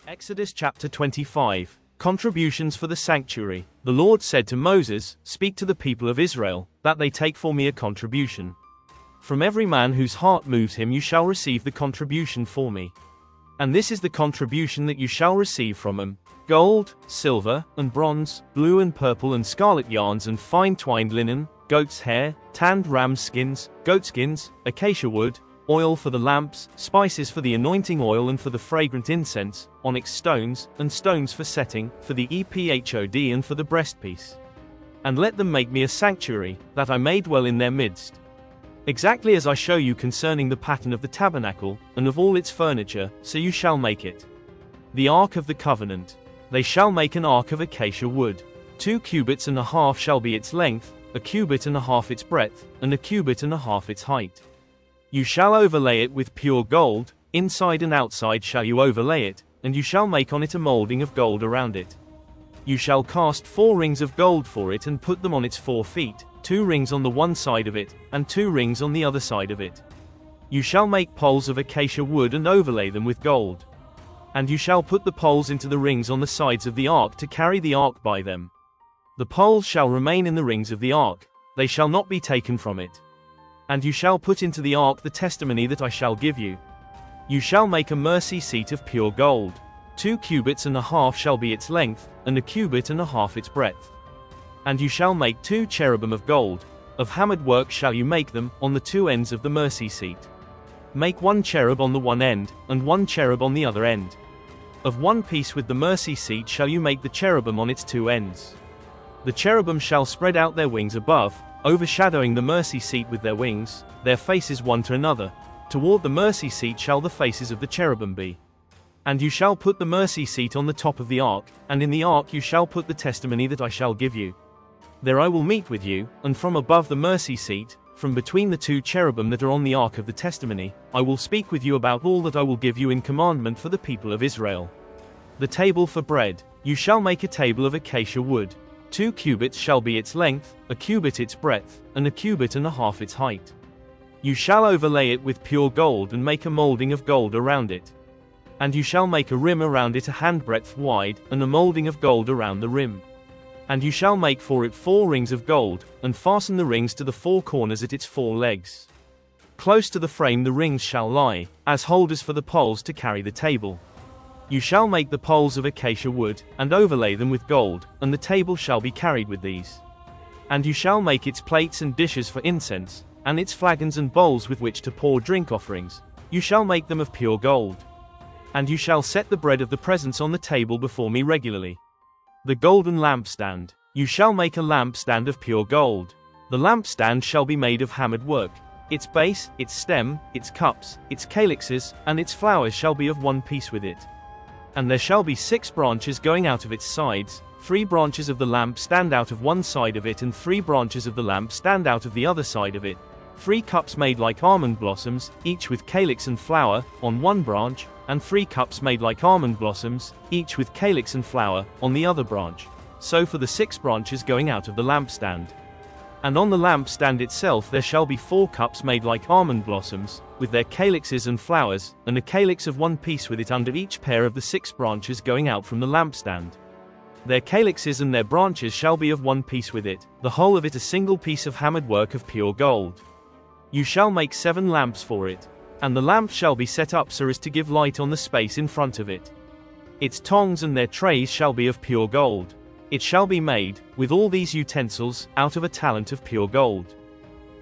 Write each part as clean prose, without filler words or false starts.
Exodus chapter 25. Contributions for the sanctuary. The Lord said to Moses, "Speak to the people of Israel, that they take for me a contribution. From every man whose heart moves him you shall receive the contribution for me. And this is the contribution that you shall receive from them: gold, silver, and bronze, blue and purple and scarlet yarns and fine twined linen, goat's hair, tanned ram skins, goatskins, acacia wood, oil for the lamps, spices for the anointing oil and for the fragrant incense, onyx stones, and stones for setting, for the ephod and for the breastpiece. And let them make me a sanctuary, that I may dwell in their midst. Exactly as I show you concerning the pattern of the tabernacle, and of all its furniture, so you shall make it. The Ark of the Covenant. They shall make an ark of acacia wood. 2 cubits and a half shall be its length, a cubit and a half its breadth, and a cubit and a half its height. You shall overlay it with pure gold, inside and outside shall you overlay it, and you shall make on it a molding of gold around it. You shall cast 4 rings of gold for it and put them on its 4 feet, 2 rings on the one side of it, and 2 rings on the other side of it. You shall make poles of acacia wood and overlay them with gold. And you shall put the poles into the rings on the sides of the ark to carry the ark by them. The poles shall remain in the rings of the ark, they shall not be taken from it. And you shall put into the ark the testimony that I shall give you. You shall make a mercy seat of pure gold. 2 cubits and a half shall be its length, and a cubit and a half its breadth. And you shall make 2 cherubim of gold. Of hammered work shall you make them, on the 2 ends of the mercy seat. Make 1 cherub on the one end, and 1 cherub on the other end. Of one piece with the mercy seat shall you make the cherubim on its 2 ends. The cherubim shall spread out their wings above, overshadowing the mercy seat with their wings, their faces one to another. Toward the mercy seat shall the faces of the cherubim be. And you shall put the mercy seat on the top of the ark, and in the ark you shall put the testimony that I shall give you. There I will meet with you, and from above the mercy seat, from between the 2 cherubim that are on the ark of the testimony, I will speak with you about all that I will give you in commandment for the people of Israel. The table for bread. You shall make a table of acacia wood. 2 cubits shall be its length, a cubit its breadth, and a cubit and a half its height. You shall overlay it with pure gold and make a molding of gold around it. And you shall make a rim around it a handbreadth wide, and a molding of gold around the rim. And you shall make for it 4 rings of gold, and fasten the rings to the 4 corners at its 4 legs. Close to the frame the rings shall lie, as holders for the poles to carry the table. You shall make the poles of acacia wood, and overlay them with gold, and the table shall be carried with these. And you shall make its plates and dishes for incense, and its flagons and bowls with which to pour drink offerings. You shall make them of pure gold. And you shall set the bread of the presence on the table before me regularly. The golden lampstand. You shall make a lampstand of pure gold. The lampstand shall be made of hammered work. Its base, its stem, its cups, its calyxes, and its flowers shall be of one piece with it. And there shall be 6 branches going out of its sides, 3 branches of the lamp stand out of one side of it and 3 branches of the lamp stand out of the other side of it. 3 cups made like almond blossoms, each with calyx and flower, on one branch, and 3 cups made like almond blossoms, each with calyx and flower, on the other branch. So for the 6 branches going out of the lampstand. And on the lampstand itself there shall be 4 cups made like almond blossoms, with their calyxes and flowers, and a calyx of one piece with it under each pair of the 6 branches going out from the lampstand. Their calyxes and their branches shall be of one piece with it, the whole of it a single piece of hammered work of pure gold. You shall make 7 lamps for it, and the lamp shall be set up so as to give light on the space in front of it. Its tongs and their trays shall be of pure gold. It shall be made, with all these utensils, out of a talent of pure gold.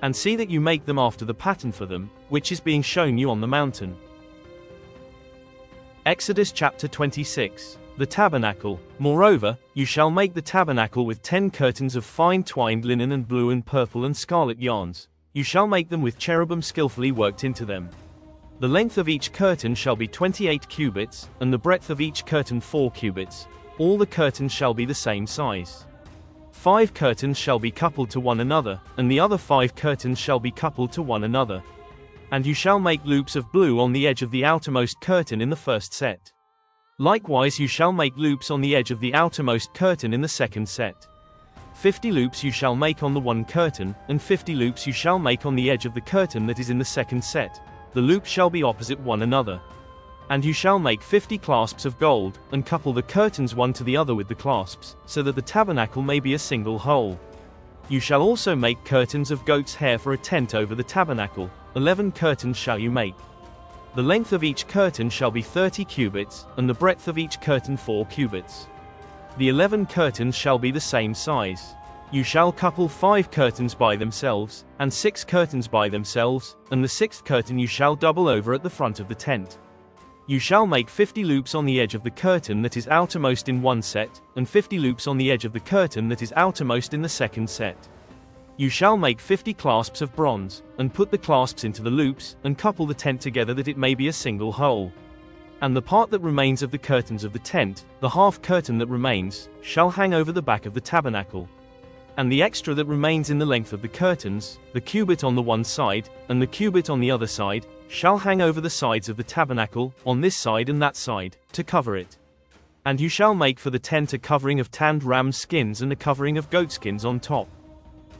And see that you make them after the pattern for them, which is being shown you on the mountain. Exodus chapter 26. The tabernacle. Moreover, you shall make the tabernacle with 10 curtains of fine twined linen and blue and purple and scarlet yarns. You shall make them with cherubim skillfully worked into them. The length of each curtain shall be 28 cubits, and the breadth of each curtain 4 cubits. All the curtains shall be the same size. 5 curtains shall be coupled to one another, and the other 5 curtains shall be coupled to one another. And you shall make loops of blue on the edge of the outermost curtain in the first set. Likewise you shall make loops on the edge of the outermost curtain in the second set. 50 loops you shall make on the one curtain, and 50 loops you shall make on the edge of the curtain that is in the second set. The loops shall be opposite one another. And you shall make 50 clasps of gold, and couple the curtains one to the other with the clasps, so that the tabernacle may be a single whole. You shall also make curtains of goat's hair for a tent over the tabernacle. 11 curtains shall you make. The length of each curtain shall be 30 cubits, and the breadth of each curtain 4 cubits. The 11 curtains shall be the same size. You shall couple 5 curtains by themselves, and 6 curtains by themselves, and the 6th curtain you shall double over at the front of the tent. You shall make 50 loops on the edge of the curtain that is outermost in one set, and 50 loops on the edge of the curtain that is outermost in the second set. You shall make 50 clasps of bronze, and put the clasps into the loops, and couple the tent together that it may be a single whole. And the part that remains of the curtains of the tent, the half curtain that remains, shall hang over the back of the tabernacle. And the extra that remains in the length of the curtains, the cubit on the one side, and the cubit on the other side, shall hang over the sides of the tabernacle, on this side and that side, to cover it. And you shall make for the tent a covering of tanned ram skins and a covering of goat skins on top.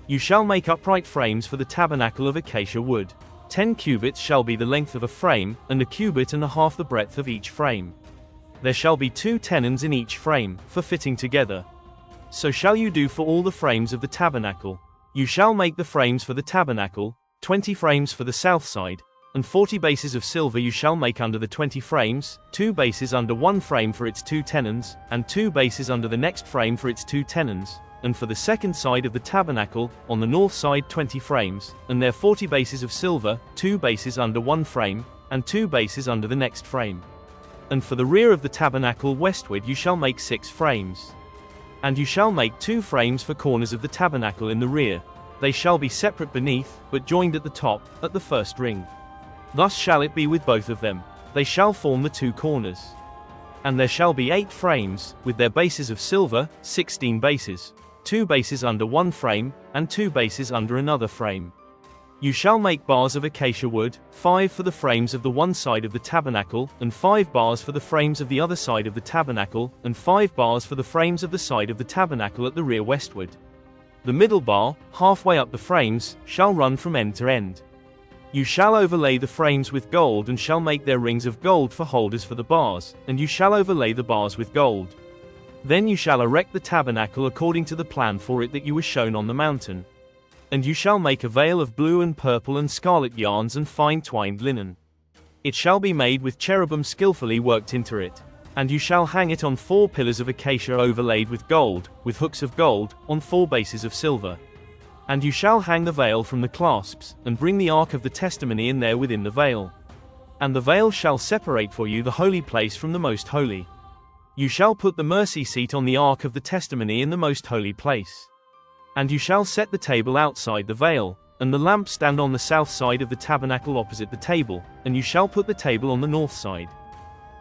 You shall make upright frames for the tabernacle of acacia wood. 10 cubits shall be the length of a frame, and a cubit and a half the breadth of each frame. There shall be 2 tenons in each frame, for fitting together. So shall you do for all the frames of the tabernacle. You shall make the frames for the tabernacle, 20 frames for the south side, and 40 bases of silver you shall make under the 20 frames, 2 bases under one frame for its 2 tenons, and 2 bases under the next frame for its 2 tenons. And for the second side of the tabernacle, on the north side 20 frames, and their 40 bases of silver, 2 bases under one frame, and 2 bases under the next frame. And for the rear of the tabernacle westward you shall make 6 frames. And you shall make 2 frames for corners of the tabernacle in the rear. They shall be separate beneath, but joined at the top, at the first ring. Thus shall it be with both of them. They shall form the 2 corners. And there shall be 8 frames, with their bases of silver, 16 bases. 2 bases under one frame, and 2 bases under another frame. You shall make bars of acacia wood, 5 for the frames of the one side of the tabernacle, and 5 bars for the frames of the other side of the tabernacle, and 5 bars for the frames of the side of the tabernacle at the rear westward. The middle bar, halfway up the frames, shall run from end to end. You shall overlay the frames with gold and shall make their rings of gold for holders for the bars, and you shall overlay the bars with gold. Then you shall erect the tabernacle according to the plan for it that you were shown on the mountain. And you shall make a veil of blue and purple and scarlet yarns and fine twined linen. It shall be made with cherubim skillfully worked into it. And you shall hang it on 4 pillars of acacia overlaid with gold, with hooks of gold, on 4 bases of silver. And you shall hang the veil from the clasps, and bring the ark of the testimony in there within the veil. And the veil shall separate for you the holy place from the most holy. You shall put the mercy seat on the ark of the testimony in the most holy place. And you shall set the table outside the veil, and the lampstand on the south side of the tabernacle opposite the table, and you shall put the table on the north side.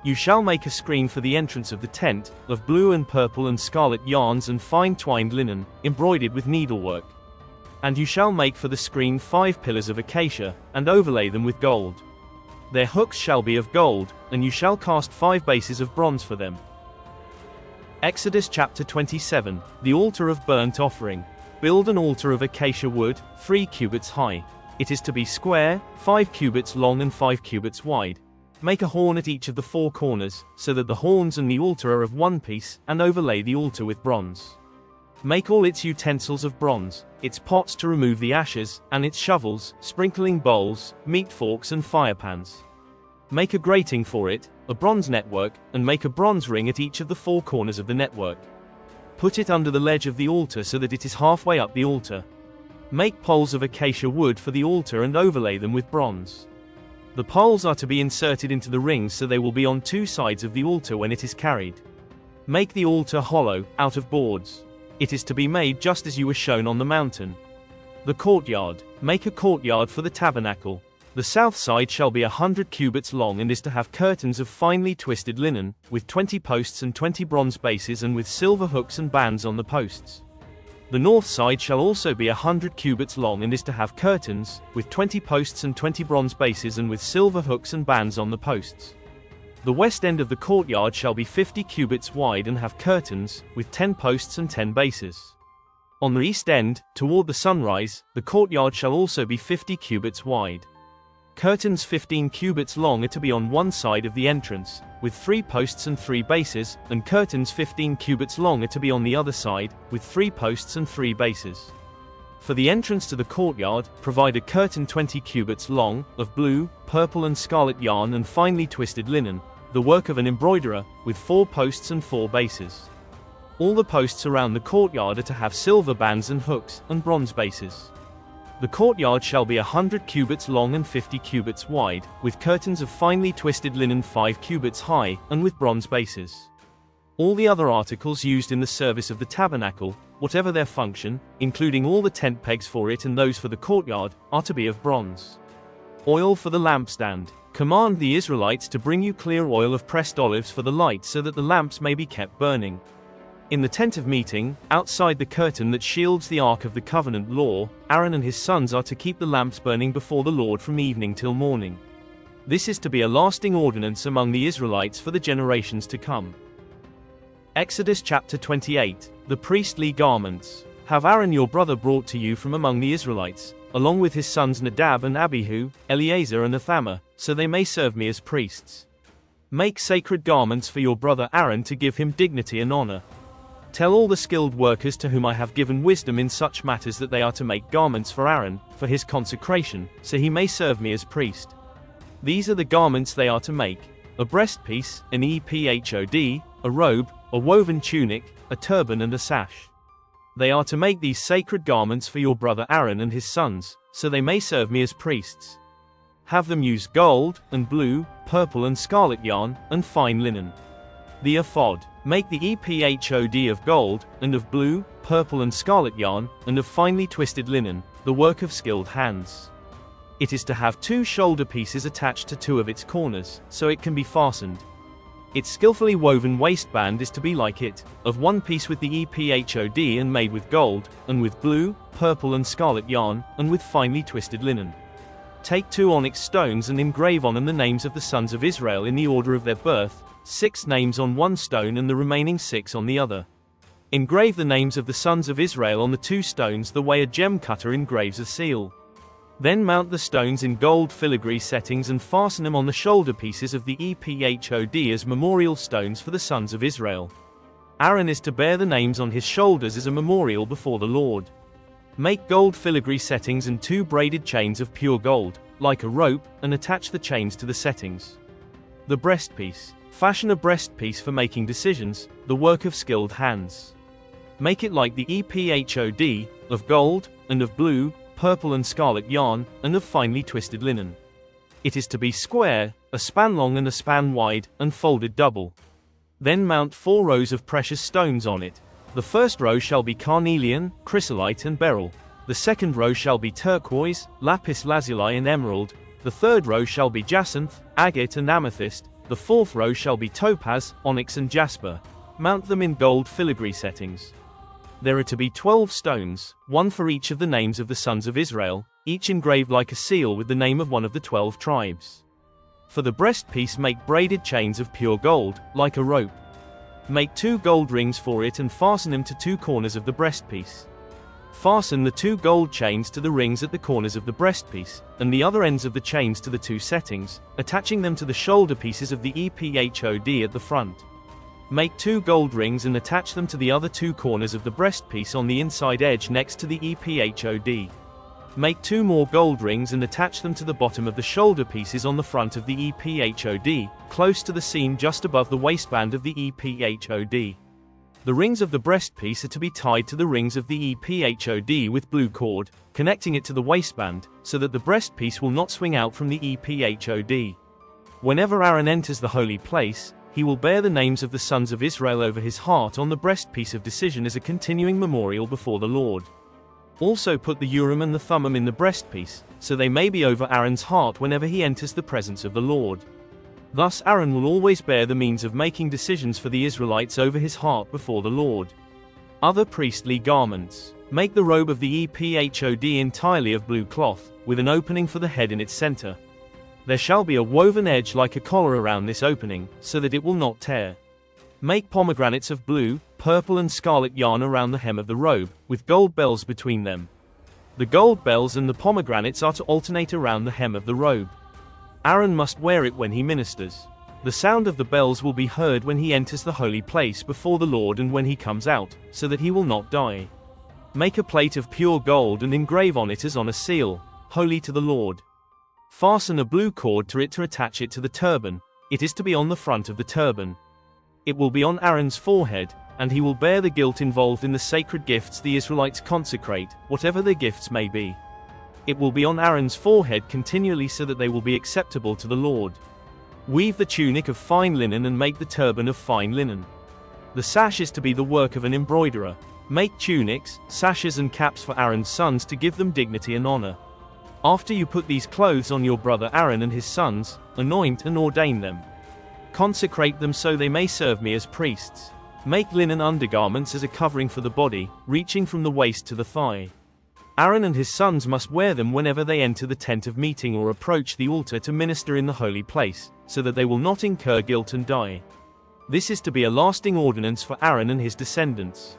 You shall make a screen for the entrance of the tent, of blue and purple and scarlet yarns and fine twined linen, embroidered with needlework. And you shall make for the screen 5 pillars of acacia, and overlay them with gold. Their hooks shall be of gold, and you shall cast 5 bases of bronze for them. Exodus chapter 27, the altar of burnt offering. Build an altar of acacia wood, 3 cubits high. It is to be square, 5 cubits long and 5 cubits wide. Make a horn at each of the 4 corners, so that the horns and the altar are of one piece, and overlay the altar with bronze. Make all its utensils of bronze, its pots to remove the ashes, and its shovels, sprinkling bowls, meat forks and firepans. Make a grating for it, a bronze network, and make a bronze ring at each of the 4 corners of the network. Put it under the ledge of the altar so that it is halfway up the altar. Make poles of acacia wood for the altar and overlay them with bronze. The poles are to be inserted into the rings so they will be on 2 sides of the altar when it is carried. Make the altar hollow, out of boards. It is to be made just as you were shown on the mountain. The courtyard. Make a courtyard for the tabernacle. The south side shall be 100 cubits long and is to have curtains of finely twisted linen, with 20 posts and 20 bronze bases and with silver hooks and bands on the posts. The north side shall also be 100 cubits long and is to have curtains, with 20 posts and 20 bronze bases and with silver hooks and bands on the posts. The west end of the courtyard shall be 50 cubits wide and have curtains, with 10 posts and 10 bases. On the east end, toward the sunrise, the courtyard shall also be 50 cubits wide. Curtains 15 cubits long are to be on one side of the entrance, with 3 posts and 3 bases, and curtains 15 cubits long are to be on the other side, with 3 posts and 3 bases. For the entrance to the courtyard, provide a curtain 20 cubits long, of blue, purple and scarlet yarn and finely twisted linen, the work of an embroiderer, with 4 posts and 4 bases. All the posts around the courtyard are to have silver bands and hooks, and bronze bases. The courtyard shall be 100 cubits long and 50 cubits wide, with curtains of finely twisted linen 5 cubits high, and with bronze bases. All the other articles used in the service of the tabernacle, whatever their function, including all the tent pegs for it and those for the courtyard, are to be of bronze. Oil for the lampstand. Command the Israelites to bring you clear oil of pressed olives for the light so that the lamps may be kept burning. In the tent of meeting, outside the curtain that shields the Ark of the Covenant law, Aaron and his sons are to keep the lamps burning before the Lord from evening till morning. This is to be a lasting ordinance among the Israelites for the generations to come. Exodus chapter 28. The priestly garments. Have Aaron your brother brought to you from among the Israelites, along with his sons Nadab and Abihu, Eleazar and Ithamar, so they may serve me as priests. Make sacred garments for your brother Aaron to give him dignity and honor. Tell all the skilled workers to whom I have given wisdom in such matters that they are to make garments for Aaron, for his consecration, so he may serve me as priest. These are the garments they are to make: a breastpiece, an ephod, a robe, a woven tunic, a turban and a sash. They are to make these sacred garments for your brother Aaron and his sons, so they may serve me as priests. Have them use gold, and blue, purple and scarlet yarn, and fine linen. The ephod. Make the ephod of gold, and of blue, purple and scarlet yarn, and of finely twisted linen, the work of skilled hands. It is to have 2 shoulder pieces attached to 2 of its corners, so it can be fastened. Its skillfully woven waistband is to be like it, of 1 piece with the ephod and made with gold, and with blue, purple and scarlet yarn, and with finely twisted linen. Take 2 onyx stones and engrave on them the names of the sons of Israel in the order of their birth, 6 names on 1 stone and the remaining 6 on the other. Engrave the names of the sons of Israel on the 2 stones the way a gem cutter engraves a seal. Then mount the stones in gold filigree settings and fasten them on the shoulder pieces of the ephod as memorial stones for the sons of Israel. Aaron is to bear the names on his shoulders as a memorial before the Lord. Make gold filigree settings and 2 braided chains of pure gold, like a rope, and attach the chains to the settings. The breastpiece. Fashion a breastpiece for making decisions, the work of skilled hands. Make it like the ephod, of gold, and of blue, purple and scarlet yarn, and of finely twisted linen. It is to be square, a span long and a span wide, and folded double. Then mount 4 rows of precious stones on it. The first row shall be carnelian, chrysolite and beryl. The second row shall be turquoise, lapis lazuli and emerald. The third row shall be jacinth, agate and amethyst. The fourth row shall be topaz, onyx and jasper. Mount them in gold filigree settings. There are to be 12 stones, 1 for each of the names of the sons of Israel, each engraved like a seal with the name of one of the 12 tribes. For the breastpiece make braided chains of pure gold, like a rope. Make 2 gold rings for it and fasten them to 2 corners of the breastpiece. Fasten the 2 gold chains to the rings at the corners of the breastpiece, and the other ends of the chains to the 2 settings, attaching them to the shoulder pieces of the ephod at the front. Make 2 gold rings and attach them to the other 2 corners of the breastpiece on the inside edge next to the ephod. Make 2 more gold rings and attach them to the bottom of the shoulder pieces on the front of the ephod, close to the seam just above the waistband of the ephod. The rings of the breastpiece are to be tied to the rings of the ephod with blue cord, connecting it to the waistband, so that the breastpiece will not swing out from the ephod. Whenever Aaron enters the holy place, he will bear the names of the sons of Israel over his heart on the breastpiece of decision as a continuing memorial before the Lord. Also put the Urim and the Thummim in the breastpiece, so they may be over Aaron's heart whenever he enters the presence of the Lord. Thus Aaron will always bear the means of making decisions for the Israelites over his heart before the Lord. Other priestly garments. Make the robe of the ephod entirely of blue cloth, with an opening for the head in its center. There shall be a woven edge like a collar around this opening, so that it will not tear. Make pomegranates of blue, purple and scarlet yarn around the hem of the robe, with gold bells between them. The gold bells and the pomegranates are to alternate around the hem of the robe. Aaron must wear it when he ministers. The sound of the bells will be heard when he enters the holy place before the Lord and when he comes out, so that he will not die. Make a plate of pure gold and engrave on it as on a seal, holy to the Lord. Fasten a blue cord to it to attach it to the turban. It is to be on the front of the turban. It will be on Aaron's forehead, and he will bear the guilt involved in the sacred gifts the Israelites consecrate, whatever their gifts may be. It will be on Aaron's forehead continually so that they will be acceptable to the Lord. Weave the tunic of fine linen and make the turban of fine linen. The sash is to be the work of an embroiderer. Make tunics, sashes and caps for Aaron's sons to give them dignity and honor. After you put these clothes on your brother Aaron and his sons, anoint and ordain them. Consecrate them so they may serve me as priests. Make linen undergarments as a covering for the body, reaching from the waist to the thigh. Aaron and his sons must wear them whenever they enter the tent of meeting or approach the altar to minister in the holy place, so that they will not incur guilt and die. This is to be a lasting ordinance for Aaron and his descendants.